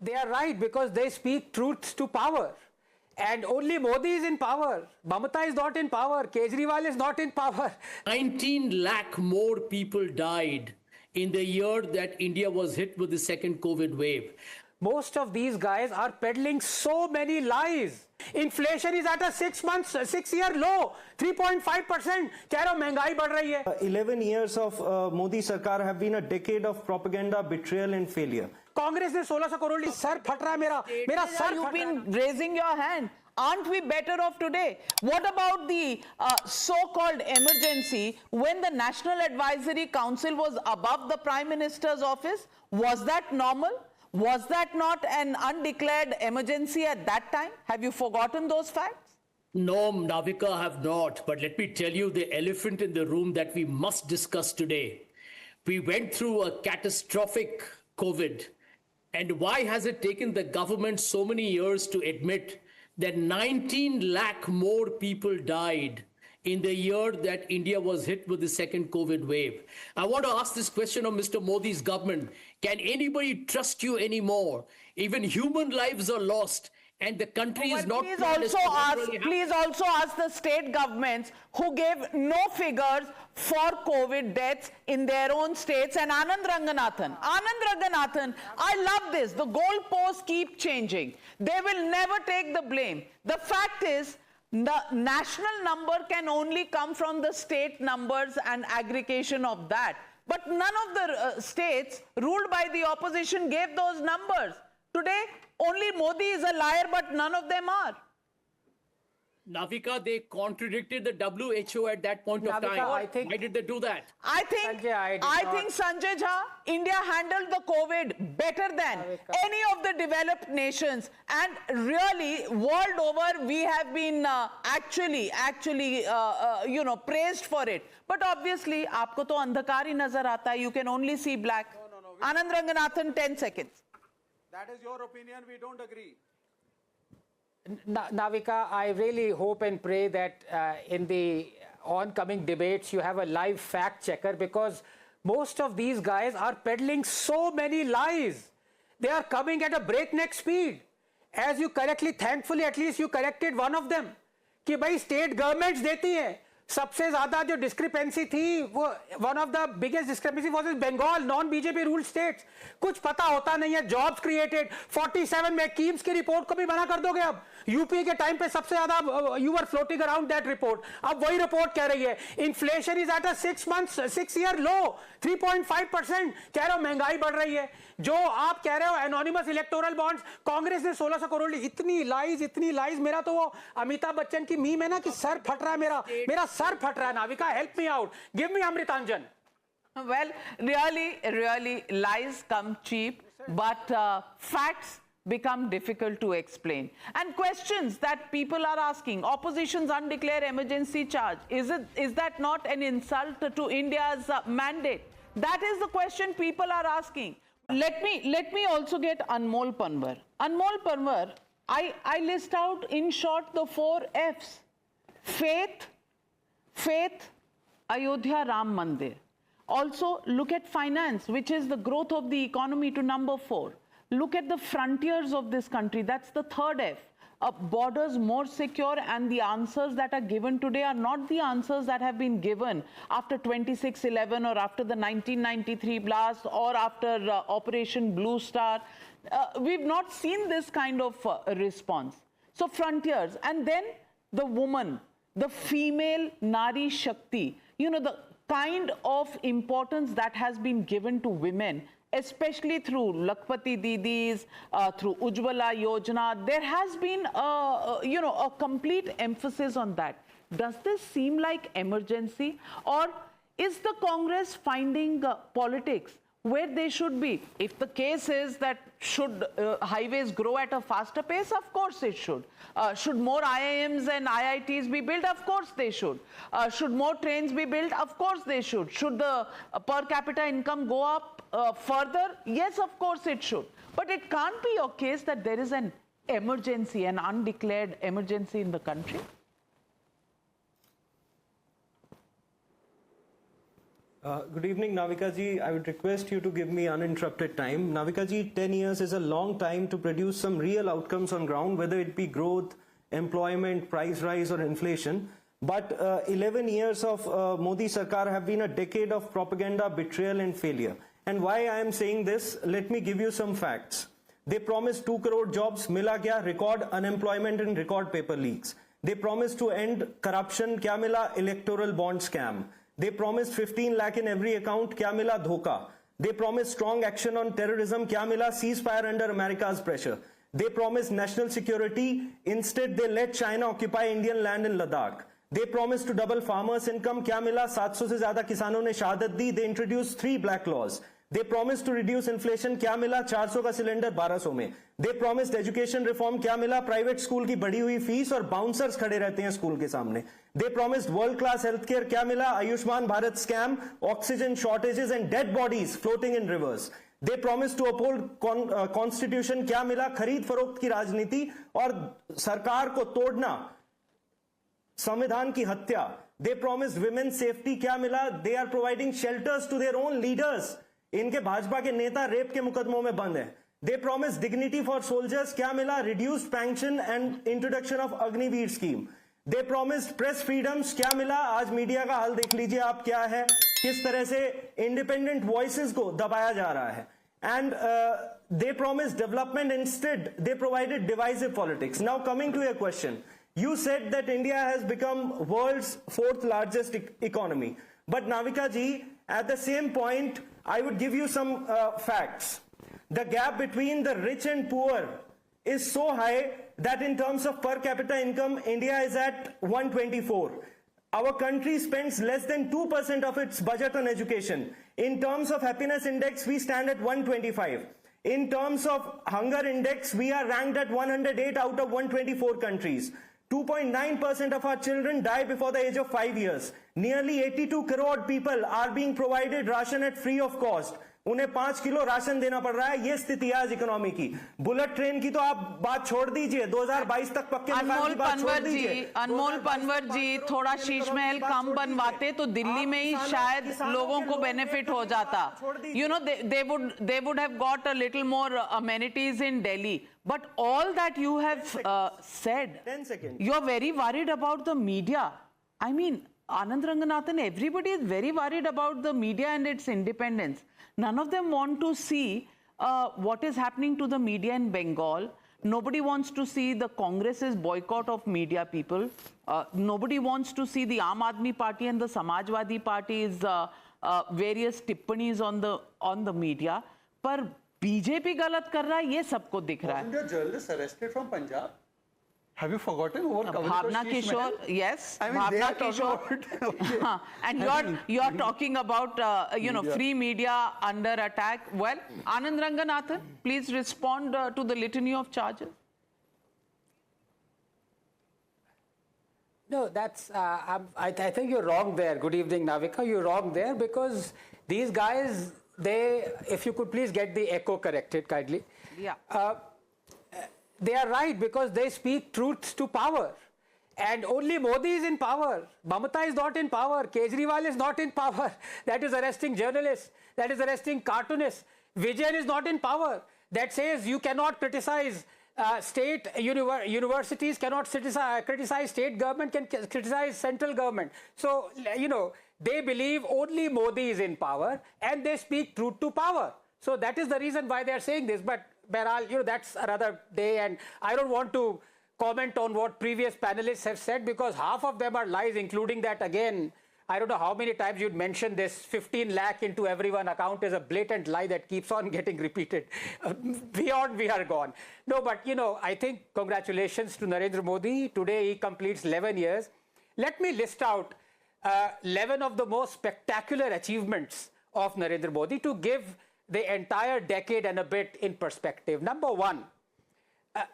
They are right because they speak truths to power. And only Modi is in power. Mamata is not in power. Kejriwal is not in power. 19 lakh more people died in the year that India was hit with the second COVID wave. Most of these guys are peddling so many lies. Inflation is at a 6-year low, 3.5%. कह रहे हो महंगाई बढ़ रही है. 11 years of Modi Sarkar have been a decade of propaganda, betrayal and failure. Congress ने 1600 crore sir फट रहा है मेरा sir. You've been raising your hand. Aren't we better off today? What about the so-called emergency when the National Advisory Council was above the Prime Minister's office? Was that normal? Was that not an undeclared emergency at that time? Have you forgotten those facts? No, Navika, I have not. But let me tell you the elephant in the room that we must discuss today. We went through a catastrophic COVID. And why has it taken the government so many years to admit that 19 lakh more people died in the year that India was hit with the second COVID wave? I want to ask this question of Mr. Modi's government. Can anybody trust you anymore? Even human lives are lost and the country is not... Please also ask the state governments who gave no figures for COVID deaths in their own states. And Anand Ranganathan, I love this. The goalposts keep changing. They will never take the blame. The fact is, the national number can only come from the state numbers and aggregation of that. But none of the states ruled by the opposition gave those numbers. Today, only Modi is a liar, but none of them are. Navika, they contradicted the WHO at that point of time. Why did they do that? I think Sanjay Jha, India handled the COVID better than any of the developed nations. And really, world over, we have been praised for it. But obviously, aapko to andhakar hi nazar aata hai. You can only see black. Anand Ranganathan, 10 seconds. That is your opinion. We don't agree. Navika, I really hope and pray that in the oncoming debates you have a live fact checker, because most of these guys are peddling so many lies. They are coming at a breakneck speed. As you correctly, thankfully at least you corrected one of them, कि भाई state governments देती हैं. सबसे ज्यादा जो discrepancy थी वो one of the biggest discrepancy was in Bengal, non BJP ruled states. कुछ पता होता नहीं है. जॉब्स क्रिएटेड 47 में कीम्स की रिपोर्ट को भी मना कर दोगे. अब यूपी के टाइम पे सबसे ज्यादा you are floating around that report. अब वही रिपोर्ट कह रही है inflation is at a 6-year low, 3.5%. कह रहे हो महंगाई बढ़ रही है. जो आप कह रहे हो एनोनिमस इलेक्टोरल बॉन्ड्स, कांग्रेस ने 1600 करोड़ ली. इतनी लाइज. मेरा तो वो अमिताभ बच्चन की मीम है ना कि सर फट रहा है मेरा सर फट रहा है. Navika, help me out. Give me Amritanjan. Well, really, lies come cheap, but facts become difficult to explain. And questions that people are asking, opposition's undeclared emergency charge, is that not an insult to India's mandate? That is the question people are asking. Let me also get Anmol Panwar. Anmol Panwar, I list out in short the 4 F's. Faith, Ayodhya Ram Mandir. Also, look at finance, which is the growth of the economy, to number 4. Look at the frontiers of this country. That's the 3rd F. Borders more secure, and the answers that are given today are not the answers that have been given after 26/11 or after the 1993 blast or after Operation Blue Star. We've not seen this kind of response. So frontiers, and then the woman, the female Nari Shakti, the kind of importance that has been given to women, especially through Lakpati Didis, through Ujjwala Yojana. There has been a complete emphasis on that. Does this seem like emergency, or is the Congress finding politics where they should be? If the case is that should highways grow at a faster pace, of course it should. Should more IIMs and IITs be built? Of course they should. Should more trains be built? Of course they should. Should the per capita income go up further? Yes, of course it should. But it can't be your case that there is an emergency, an undeclared emergency in the country. Good evening, Navika ji. I would request you to give me uninterrupted time. Navika ji, 10 years is a long time to produce some real outcomes on ground, whether it be growth, employment, price rise or inflation. But 11 years of Modi Sarkar have been a decade of propaganda, betrayal and failure. And why I am saying this, let me give you some facts. They promised 2 crore jobs, mila kya? Record unemployment and record paper leaks. They promised to end corruption, kya mila? Electoral bond scam. They promised 15 lakh in every account, kya mila? Dhoka. They promised strong action on terrorism, kya mila? Ceasefire under America's pressure. They promised national security, instead they let China occupy Indian land in Ladakh. They promised to double farmers' income, kya mila? 700 se zyada kisanon ne shahadat di. They introduced 3 black laws. They promised to reduce inflation, kya mila? 400 ka cylinder 1200 mein. They promised education reform, kya mila? Private school की बढ़ी हुई fees और bouncers खड़े रहते हैं school के सामने. They promised world-class healthcare, kya mila? Ayushman Bharat scam, oxygen shortages and dead bodies floating in rivers. They promised to uphold constitution, kya mila? खरीद फरोख्त की राजनीति और सरकार को तोड़ना, संविधान की हत्या. They promised women's safety, kya mila? They are providing shelters to their own leaders. इनके भाजपा के नेता रेप के मुकदमों में बंद हैं. They promised dignity for soldiers, क्या मिला? Reduced pension and introduction of Agniveer scheme. They promised press freedoms, क्या मिला? आज मीडिया का हाल देख लीजिए आप क्या है, किस तरह से independent voices को दबाया जा रहा है. And they promised development, instead they provided divisive politics. Now coming to your question, you said that India has become world's 4th largest economy. But Navika ji, at the same point, I would give you some facts. The gap between the rich and poor is so high that in terms of per capita income, India is at 124. Our country spends less than 2% of its budget on education. In terms of happiness index, we stand at 125. In terms of hunger index, we are ranked at 108 out of 124 countries. 2.9% of our children die before the age of 5 years. Nearly 82 crore people are being provided ration at free of cost. उन्हें 5 kilo ration देना पड़ रहा है. ये स्थिति है आज economy की. बुलेट ट्रेन की तो आप बात छोड़ दीजिए, 2022 तक पक्के मकान की बात छोड़ दीजिए. अनमोल पनवर जी, थोड़ा शीश महल कम बनवाते तो दिल्ली में ही शायद लोगों को बेनिफिट हो जाता. You know, they would have got a little more amenities in Delhi. But all that you have said, 10 seconds. You are very worried about the media. I mean, Anand Ranganathan, everybody is very worried about the media and its independence. None of them want to see what is happening to the media in Bengal. Nobody wants to see the Congress's boycott of media people. Nobody wants to see the Aam Aadmi Party and the Samajwadi Party's various tippanis on the media. पर BJP गलत कर रहा है, ये सबको दिख रहा है. Wasn't a journalist arrested from Punjab? Have you forgotten? Bhavna Kishore, yes. I mean, Bhavna Kishore. Okay. And you're talking about free media under attack. Well, Anand Ranganathan, please respond to the litany of charges. No, that's, I think you're wrong there. Good evening, Navika. You're wrong there because these guys, if you could please get the echo corrected kindly. Yeah. They are right because they speak truths to power. And only Modi is in power. Mamata is not in power. Kejriwal is not in power. That is arresting journalists. That is arresting cartoonists. Vijayan is not in power. That says you cannot criticize state universities, cannot criticize state government, can criticize central government. So, they believe only Modi is in power and they speak truth to power. So that is the reason why they are saying this. But Behral, that's another day, and I don't want to comment on what previous panelists have said because half of them are lies, including that again. I don't know how many times you'd mentioned this 15 lakh into everyone account is a blatant lie that keeps on getting repeated. Beyond we are gone. No, but I think congratulations to Narendra Modi. Today he completes 11 years. Let me list out 11 of the most spectacular achievements of Narendra Modi to give the entire decade and a bit in perspective. Number one,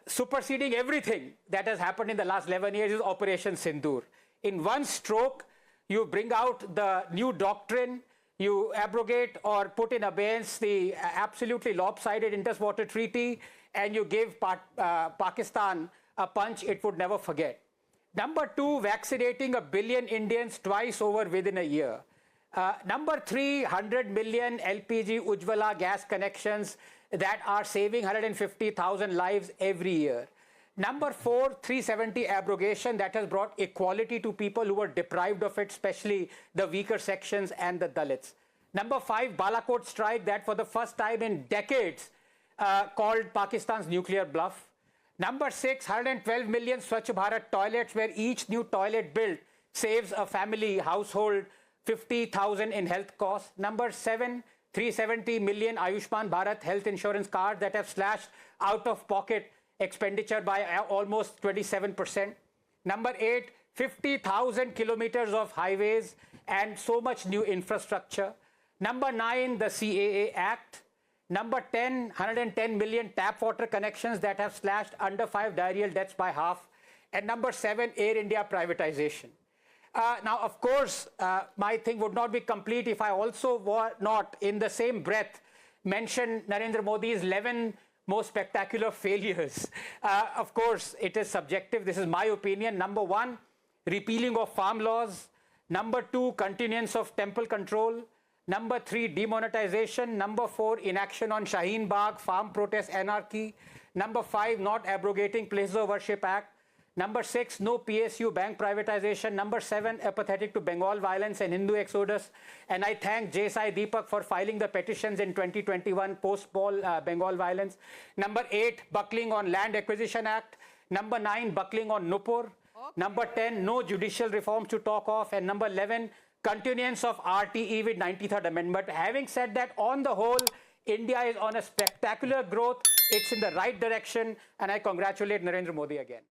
superseding everything that has happened in the last 11 years is Operation Sindoor. In one stroke, you bring out the new doctrine, you abrogate or put in abeyance the absolutely lopsided Indus-Water Treaty, and you give Pakistan a punch it would never forget. Number two, vaccinating 1 billion Indians twice over within a year. Number 3, 100 million LPG Ujjwala gas connections that are saving 150,000 lives every year. Number 4, 370 abrogation that has brought equality to people who were deprived of it, especially the weaker sections and the Dalits. Number 5, Balakot strike that for the first time in decades called Pakistan's nuclear bluff. Number 6, 112 million Swachh Bharat toilets, where each new toilet built saves a family household 50,000 in health costs. Number 7, 370 million Ayushman Bharat health insurance cards that have slashed out-of-pocket expenditure by almost 27%. Number 8, 50,000 kilometers of highways and so much new infrastructure. Number 9, the CAA Act. Number 10, 110 million tap water connections that have slashed under 5 diarrheal deaths by half. And number 7, Air India privatization. Now, of course, my thing would not be complete if I also were not, in the same breath, mention Narendra Modi's 11 most spectacular failures. Of course, it is subjective. This is my opinion. Number 1, repealing of farm laws. Number 2, continuance of temple control. Number 3, demonetization. Number 4, inaction on Shaheen Bagh, farm protest anarchy. Number 5, not abrogating Places of Worship Act. Number 6, no PSU bank privatization. Number 7, apathetic to Bengal violence and Hindu exodus. And I thank J. Sai Deepak for filing the petitions in 2021 post-Bengal violence. Number 8, buckling on Land Acquisition Act. Number 9, buckling on Nupur. Okay. Number 10, no judicial reforms to talk of. And number 11, continuance of RTE with 93rd Amendment. Having said that, on the whole, India is on a spectacular growth. It's in the right direction, and I congratulate Narendra Modi again.